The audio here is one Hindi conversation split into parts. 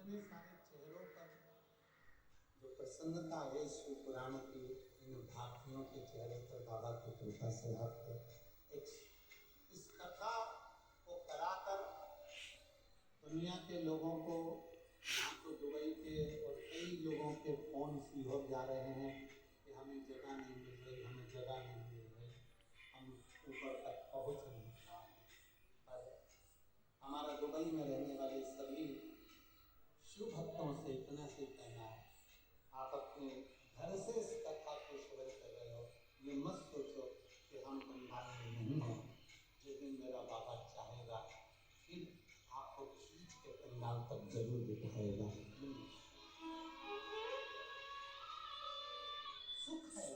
इतने सारे चेहरों पर जो प्रसन्नता है शिव पुराण की, इन भारतीयों के चेहरे पर बाबा की कृपा से भक्त इस कथा को कराकर दुनिया के लोगों को, यहाँ तो दुबई के और कई लोगों के फोन सीहो जा रहे हैं कि हमें जगह नहीं मिल रही, हमें जगह नहीं मिल रही, हम ऊपर तक पहुँच नहीं पा रहे। पर हमारा दुबई में रहने वाले सभी शिव भक्तों से इतना से कहना है, आप अपने घर से इस कथा को श्रवण कर रहे हो, ये मत सोचो कि हम पंडाल में नहीं हैं। जिस दिन मेरा बाबा चाहेगा फिर आपको खींच के पंडाल तक जरूर दिखाएगा। सुख है,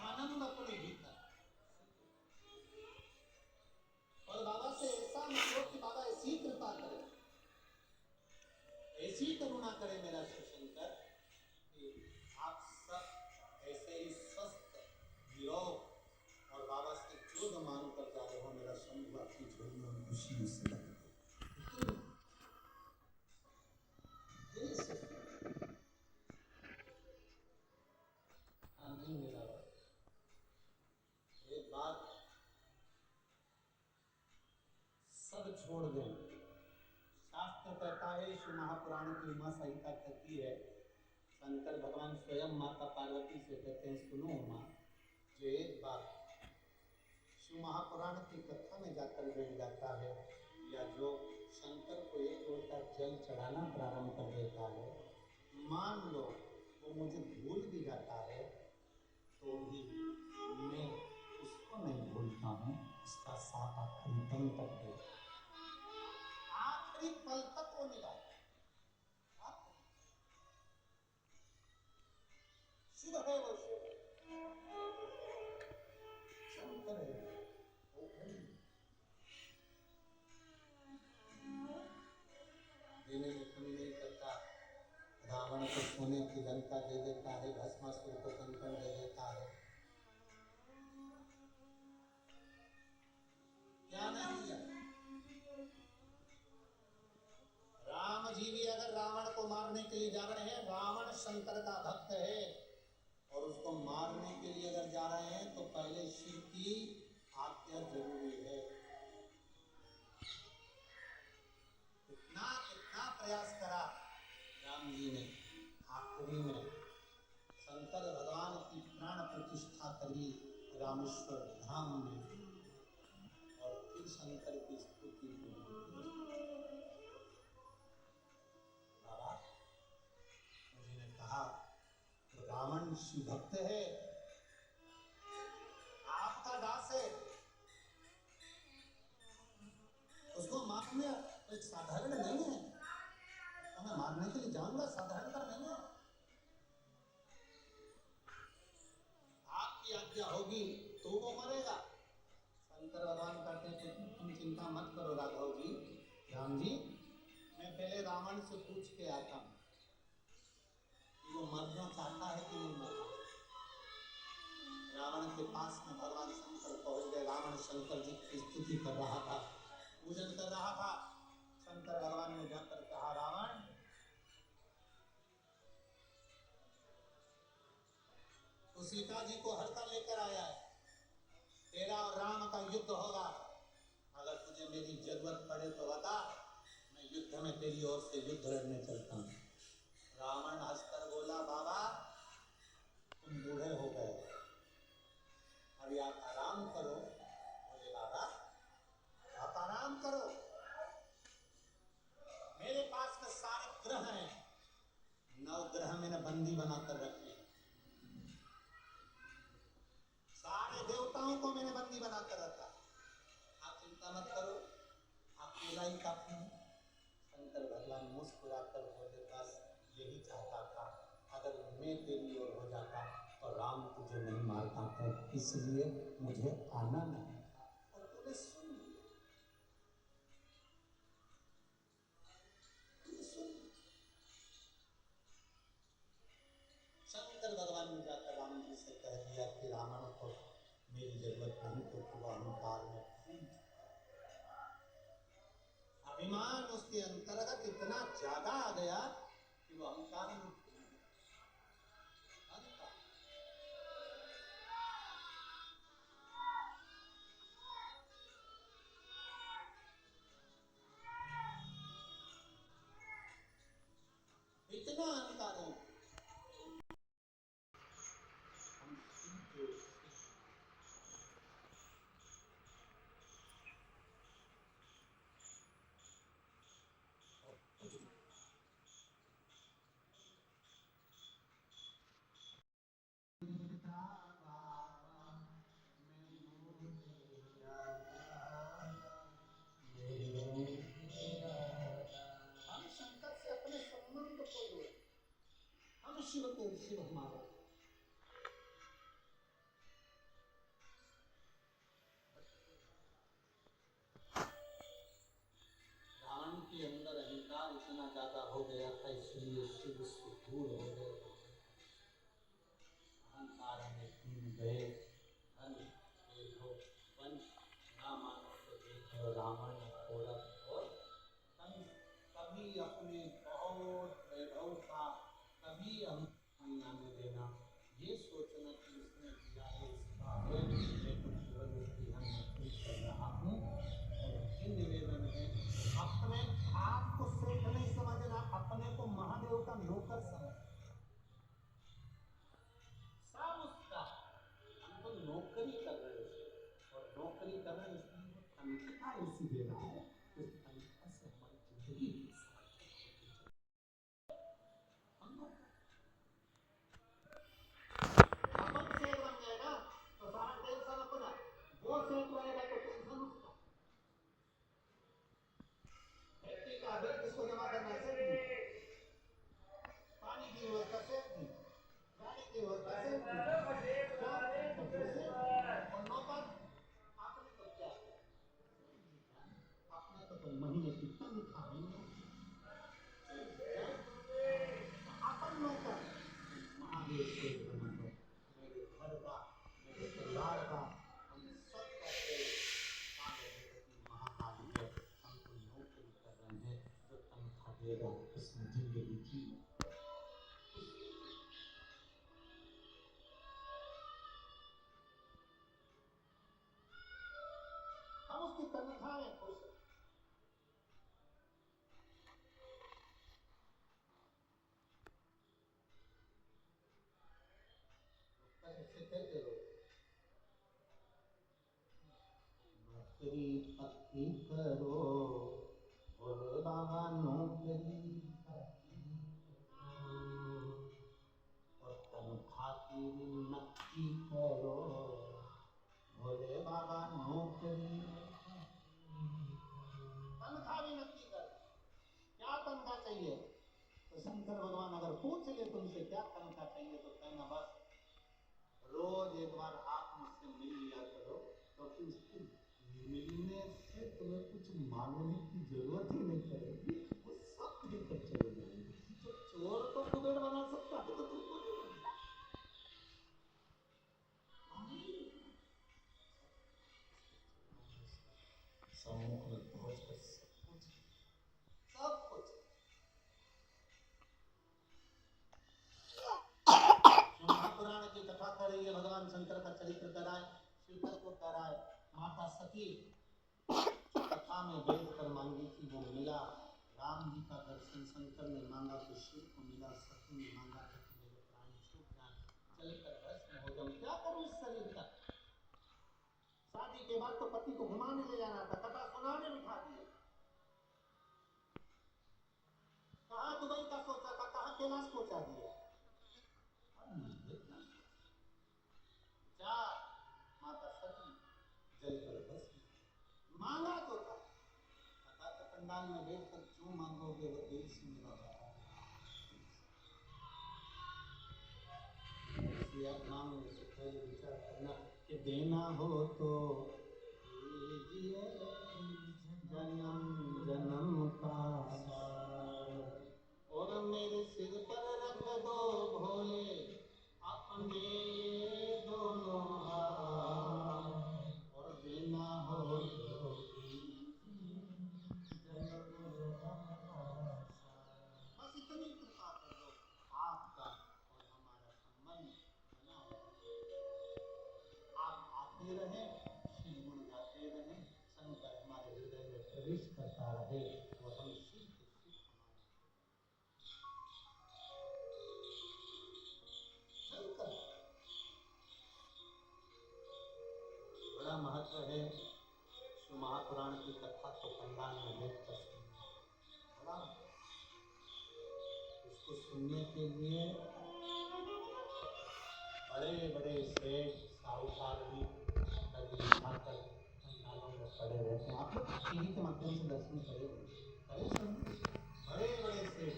आनंद अपने भीतर। और बाबा से ऐसा मतलब कि बाबा ऐसी कृपा करे, ऐसी करुणा करे मेरा शिवशंकर कि आप सब ऐसे ही स्वस्थ निरोग और बाबा से जो मांग कर जा रहे हो, मेरा शंभु आपकी झोली में खुशी से लग मेरा एक बात सब छोड़ दें। शास्त्र कहता है, शिव महापुराण की उमा संहिता कहती है, शंकर भगवान स्वयं माता पार्वती से कहते हैं, सुनो माँ, जो एक बार शिव महापुराण की कथा में जाकर बैठ जाता है या जो शंकर को एक लोटा जल चढ़ाना प्रारंभ कर देता है, मान लो वो मुझे भूल भी जाता है तो भी मैं उसको नहीं भूलता हूँ, उसका साथ आखिरी दम तक है, आखिरी पल तक वो निभा शिव है, वो शिव शंकर है। देने में कमी नहीं करता। रावण को सोने की लंका दे देता है, भस्मासुर को कंकण दे देता है, क्या नहीं दिया। राम जी भी अगर रावण को मारने के लिए जा रहे हैं, रावण शंकर का भक्त है और उसको मारने के लिए अगर जा रहे हैं तो पहले शिव की आज्ञा जरूरी है। कितना प्रयास करा राम जी ने, आखिरी में शंकर भगवान की प्राण प्रतिष्ठा करी रामेश्वर धाम में और फिर शंकर की स्तुति की। बाबा मुझे ने कहा रावण शिव भक्त है, आपका दास है, उसको मारने कोई साधारण नहीं है, तो मैं मारने के लिए जाऊंगा, साधारण का नहीं है। आपकी आज्ञा होगी तो वो मरेगा। शंकर भगवान कहते थे, तुम चिंता मत करो राघव जी, राम जी, मैं पहले रावण से पूछ के आता हूँ कि वो मरना चाहता है कि नहीं मरना। रावण के पास में भगवान शंकर पहुंच गए। रावण शंकर जी की स्तुति कर रहा था, पूजन कर रहा था। शंकर भगवान ने जाकर कहा, रावण तो सीता जी को हर कर लेकर आया है, तेरा और राम का युद्ध होगा, अगर तुझे मेरी जरूरत पड़े तो बता, मैं युद्ध में तेरी ओर से युद्ध लड़ने चलता हूँ। रावण हंसकर बोला, बाबा तुम बूढ़े हो गए, अभी आप आराम करो। बोले बाबा आप आराम करो, मेरे पास में सारे ग्रह हैं, 9 ग्रह मैंने बंदी बनाकर रखे, सारे देवताओं को मैंने बंदी बनाकर रखा, आप चिंता मत करो, आप मेरा ही काफी है। शंकर भगवान मुस्कुराकर बोले, बस यही चाहता था, अगर मैं तेरी ओर हो जाता तो राम तुझे नहीं मार पाता, इसलिए मुझे आना नहीं था और तूने सुन लिया। शंकर भगवान ने जाकर राम जी से कह दिया कि रावण को मेरी जरूरत नहीं, तो तू अहंकार में अभिमान उसके अंतर्गत इतना ज्यादा आ गया कि वो अहंकार में इतना अहंकार है। हम शंकर से अपने संबंध को जोड़े, हम शिव को शिव हमारा। रावण के अंदर अहंकार इतना ज्यादा हो गया था, इसलिए शिव से दूर हो गए। अहंकार में तीन गए, धन देखो वंश ना मानो तो देखो रावण और कभी अपने बहुत वैभव का कभी हम आने देना, ये सोचना कि इसने दिया है इसका है, मैं तो केवल उसकी हम नकली कर रहा हूँ। और ये निवेदन है, अपने आप को श्रेष्ठ नहीं समझना, अपने को महादेव का नौकर समझ। सब उसका, हम तो नौकरी कर रहे हैं और नौकरी कर रहे हैं, इसलिए तनख्वाह ऐसी दे रहा है, उस तनख्वाह से हमारी जिंदगी महीने की तनख्वाह अपन नौकर महादेव से बना दो, मेरे घर का मेरे परिवार का हम सबका महाकाल है, हमको नौकरी कर रहे हैं, जो तनख्वाह देगा उसमें जिंदगी जी। हम उसकी तनख्वाह में खुश हैं। नौकरी पक्की करो, बोले बाबा नौकरी और तनख्वाह की नक्की करो, बोले बाबा नौकरी तनख्वाह भी नक्की कर। क्या तनख्वाह चाहिए? तो शंकर भगवान अगर पूछ ले तुमसे क्या तनख्वाह चाहिए तो कहना बस रोज एक बार आप मुझसे मिल लिया करो, क्योंकि उसके मिलने से तुम्हें कुछ मांगने की जरूरत ही नहीं पड़ेगी, वो सब लेकर चले जाएंगे। तो चोर को कुबेर बना सकता है तो तुमको समूह में पहुंच कर सब कुछ महापुराण की कथा कर रही है, भगवान शंकर का चरित्र कराए, शिवकर को कराए। माता सती कथा में वेद कर मांगी थी, वो मिला। राम जी का दर्शन शंकर ने मांगा तो शिव को मिला। सती ने मांगा था कि मेरे प्राण छूट जाए, जलकर भस्म हो जाऊं, क्या करूं इस शरीर का। शादी के बाद तो पति को घुमाने ले जाना था, कथा सुनाने बिठा दिया। कहाँ दुबई का सोचा था, कहाँ कैलाश पहुंचा दिया। माता सती जलकर भस्म मांगा तो था, कथा के पंडाल में बैठकर जो मांगोगे वो दिल से मिला जाएगा। इसलिए आप मांगने से पहले विचार करना कि देना हो तो दीजिए जन्म जन्म का और मेरे सिर पर रख दो भोले अपने दोनों हाथ, और देना हो तो रहे, शिव गुण गाते रहे, शंकर हमारे हृदय में प्रवेश करता रहे और हम शिव के सुख शंकर बड़ा महत्व है। शिव महापुराण की कथा तो पंडाल में देखकर बड़ा इसको सुनने के लिए बड़े बड़े सेठ साहूकार भी उठाकर पंडालों में खड़े रहते हैं। आप लोग टीवी के माध्यम से दर्शन करे बड़े बड़े सेठ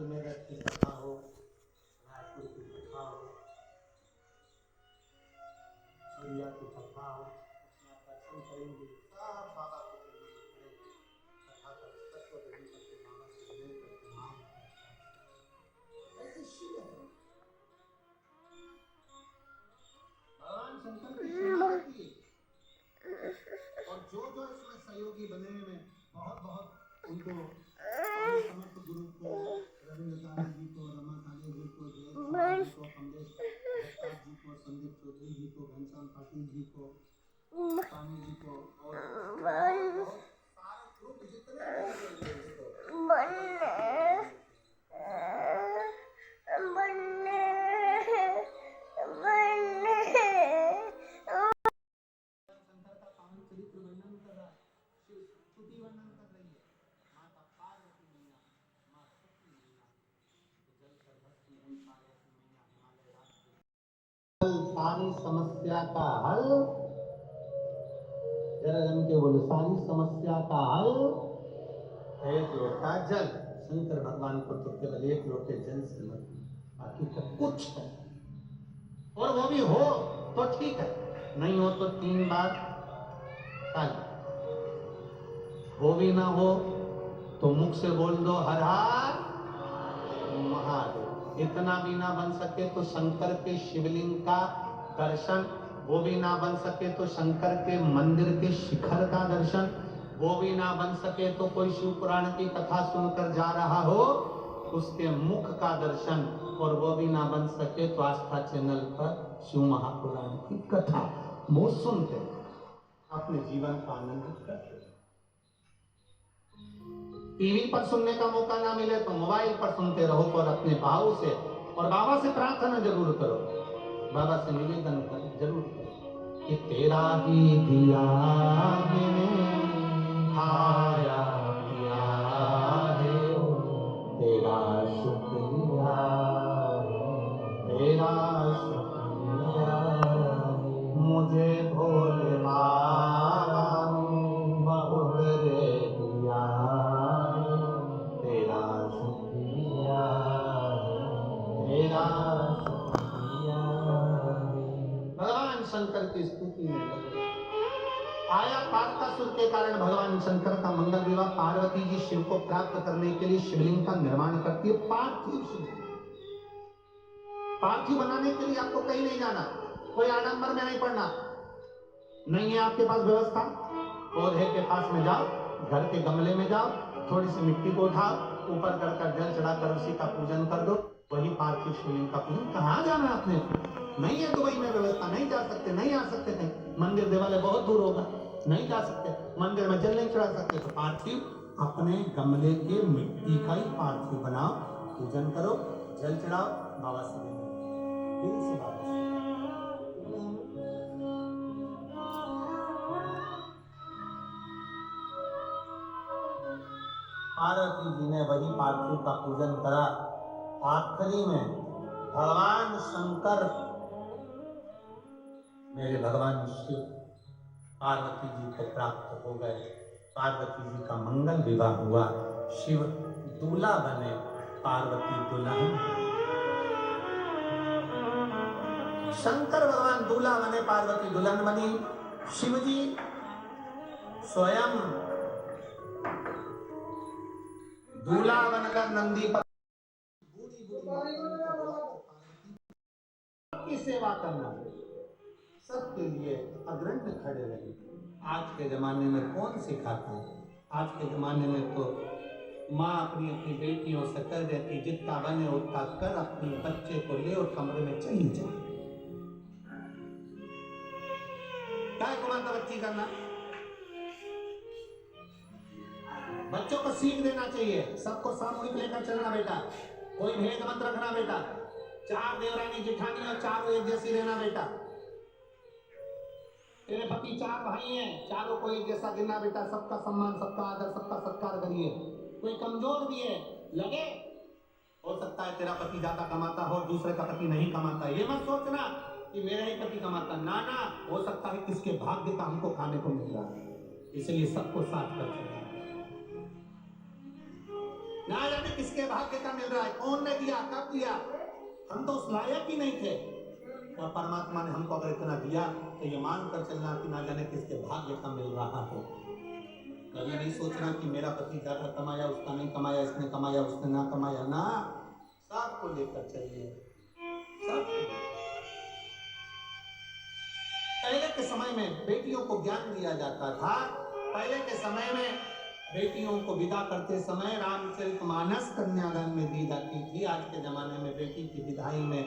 मेरठ की कथा हो, रायपुर की कथा हो, इंडिया की कथा हो, उसमें आप दर्शन करेंगे सब बाबा के चरणों में खड़े कथा का तत्व ग्रहण करके बाबा से विनय करके नाम ऐसे शिव है। भगवान शंकर की सेवा की और जो जो इसमें सहयोगी बने में बहुत बहुत उनको समर्थ गुरु को, रविंद्र काले जी को, रमा काले जी को, जय जी को, कमलेश प्रसाद जी को, संदीप चौधरी जी को, घनश्याम पाटिल जी को, स्वामी जी को और सारे ग्रुप जितने शंकर का पावन चरित्र वर्णन कर रहा है, स्तुति वर्णन कर रही है। माता पार्वती मैया, माँ सती मैया, जल सर्वस्व में पार्वती मैया हिमालय राष्ट्र सारी समस्या का हल, जरा जन के बोले सारी समस्या का हल एक लोटा जल। शंकर भगवान को तो केवल एक लोटे जल से मतलब, बाकी तो कुछ है। और वो भी हो तो ठीक है, नहीं हो तो 3 बार काली, वो भी ना हो तो मुख से बोल दो हर हर महादेव। इतना भी ना बन सके तो शंकर के शिवलिंग का दर्शन, वो भी ना बन सके तो शंकर के मंदिर के शिखर का दर्शन, वो भी ना बन सके तो कोई शिव पुराण की कथा सुनकर जा रहा हो उसके मुख का दर्शन, और वो भी ना बन सके तो आस्था चैनल पर शिव महापुराण की कथा वो सुनते अपने जीवन का आनंद करते। टीवी पर सुनने का मौका ना मिले तो मोबाइल पर सुनते रहो, पर अपने भाव से और बाबा से प्रार्थना जरूर करो, बाबा से निवेदन जरूर करो कि तेरा ही दिया मैंने खाया पिया है, तेरा शुक्रिया, तेरा शुक्रिया, मुझे भोले बाबा बहुत रे दिया, तेरा शुक्रिया, तेरा शुक्रिया। भगवान शंकर की स्तुति में लगे। आया तारकासुर के कारण भगवान शंकर का मंगल विवाह पार्वती जी शिव को प्राप्त करने के लिए शिवलिंग का निर्माण करती है। पार्थिव शिवलिंग, पार्थिव बनाने के लिए आपको कहीं नहीं जाना, कोई आडंबर में नहीं पड़ना, नहीं है आपके पास व्यवस्था, पौधे के पास में जाओ, घर के गमले में जाओ, थोड़ी सी मिट्टी को उठाओ, ऊपर कर जल चढ़ाकर उसी का पूजन कर दो, वही पार्थिव शिवलिंग का पूजन। कहाँ जाना है आपने? नहीं है दुबई में व्यवस्था, नहीं जा सकते, नहीं आ सकते थे, मंदिर देवालय बहुत दूर होगा, नहीं जा सकते, मंदिर में जल नहीं चढ़ा सकते, तो पार्थिव अपने गमले के मिट्टी का ही पार्थिव बनाओ, पूजन करो, जल चढ़ाओ, बाबा से दिल से बाबा से। पार्वती जी ने वही पार्थिव का पूजन करा। आखिरी में भगवान शंकर, मेरे भगवान शिव पार्वती जी को प्राप्त हो गए, पार्वती जी का मंगल विवाह हुआ, शिव दूल्हा बने, पार्वती दुल्हन। शंकर भगवान दूल्हा बने, पार्वती दुल्हन बनी। शिव जी स्वयं दूल्हा बनकर नंदी पर सबकी सेवा करना, सबके लिए अग्रण्य खड़े रहे। आज के जमाने में कौन सिखाता? आज के जमाने में तो माँ अपनी अपनी बेटियों से कह देती जितना बने उतना कर, अपने बच्चे को ले और कमरे में चली जा। क्या कमाता बच्ची करना? बच्चों को सीख देना चाहिए, सबको सामूहिक लेकर चलना बेटा, कोई भेद मत रखना बेटा, 4 देवरानी जेठानी और चारों एक जैसी रहना बेटा। तेरे पति 4 भाई हैं, चारों को एक जैसा गिनना बेटा, सबका सम्मान, सबका आदर, सबका सत्कार करिए। कोई कमजोर भी है लगे, हो सकता है तेरा पति ज्यादा कमाता हो, दूसरे का पति नहीं कमाता, ये मत सोचना कि मेरा ही पति कमाता, ना ना, हो सकता है किसके भाग्य का हमको खाने को मिल रहा है, इसलिए सबको साथ कर चलना। ना जाने किसके भाग्य का मिल रहा है, कौन ने दिया, कब दिया, हम तो उस लायक ही नहीं थे, और परमात्मा ने हमको अगर इतना दिया तो ये मान कर चलना कि ना जाने किसके भाग्य का मिल रहा है। कभी नहीं सोचना कि मेरा पति ज्यादा कमाया, उसका नहीं कमाया, इसने कमाया, उसने ना कमाया, ना, सबको लेकर चलिए, सब। पहले के समय में बेटियों को ज्ञान दिया जाता था, पहले के समय में बेटियों को विदा करते समय रामचरितमानस कन्यादान में दी जाती थी। आज के जमाने में बेटी की विदाई में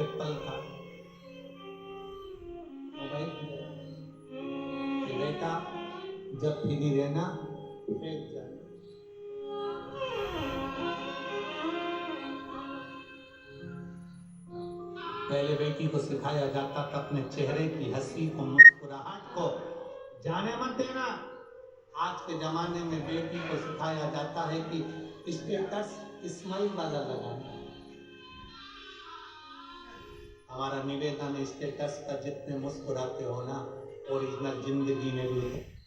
एप्पल का मोबाइल कि बेटा जब फ्री रहना फेंक जाना। पहले बेटी को सिखाया जाता था अपने चेहरे की हंसी को, मुस्कुराहट को जाने मत देना। आज के जमाने में बेटी को सिखाया जाता है कि स्टेटस स्माइल वाला लगाना। हमारा निवेदन है, स्टेटस का जितने मुस्कुराते हो ना, ओरिजिनल जिंदगी में भी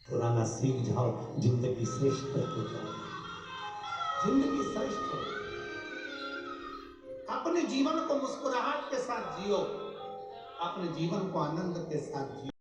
पुराना सीख जाओ, जिंदगी श्रेष्ठ करके जाओ, जिंदगी श्रेष्ठ हो। अपने जीवन को मुस्कुराहट के साथ जियो, अपने जीवन को आनंद के साथ जियो।